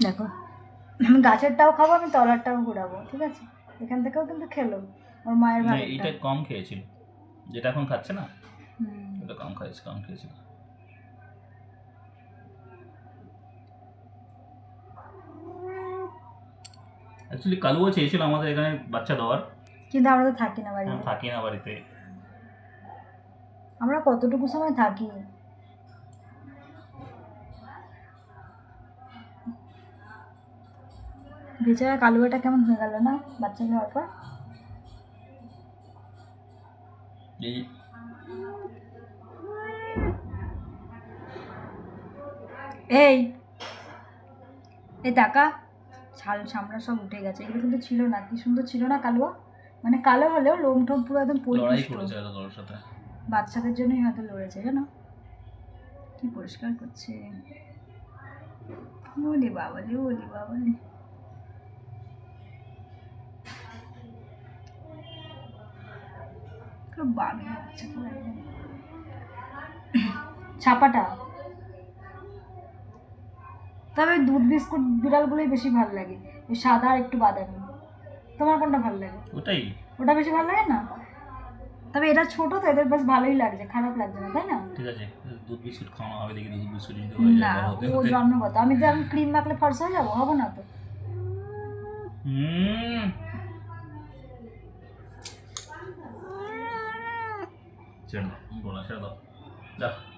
দেখো, আমি গাছেরটাও খাবো, আমি তলারটাও ঘুরাবো, ঠিক আছে? এখান থেকেও কিন্তু খেলো ওর মায়ের না, ভাগেরটা। এটা কম খেয়েছিল, যেটা এখন খাচ্ছে না হুম। ওটা কম খেয়েছিল। অ্যাকচুয়ালি কালুও চেয়েছিল আমাদের এখানে বাচ্চা দেওয়ার, কিন্তু আমরা তো থাকি না বাড়িতে। থাকি না বাড়িতে। আমরা কতটুকু সময় থাকি? বেচারা কালুয়াটা কেমন হয়ে গেল না বাচ্চা হওয়ার পর। এই এই এই টাকা ছাল চামড়া সব উঠে গেছে, এগুলো কিন্তু ছিল না। কি সুন্দর ছিল না কালুয়া, মানে কালো হলেও লোম টোম পুরো একদম লড়াই পরিপুষ্ট। করেছে এত তোর সাথে। বাচ্চাদের জন্যই হয়তো লড়েছে, জানো? কি পরিষ্কার করছে। ওলি বাবালে, ওলি বাবালে। খুব বাজে বাচ্চা পুরো একদম। ছাপাটা। তবে দুধ বিস্কুট বিড়ালগুলোই বেশি ভালো লাগে, ওই সাদা আর একটু বাদামি। তোমার কোনটা ভালো লাগে? ওটাই। ওটা বেশি ভালো লাগে না? তবে এটা ছোট তো, এদের বেশ ভালোই লাগছে, খারাপ লাগছে না, তাই না? ঠিক আছে, দুধ বিস্কুট খাওয়ানো হবে, দেখি দুধ বিস্কুট যদি হয়ে যায় না, বড় হতে ও হতে। জন্মগত। আমি যে আমি ক্রিম মাখলে ফর্সা হয়ে যাবো, হবো না তো। হুম। ছেড়ে দাও, বলা ছেড়ে দাও, যা।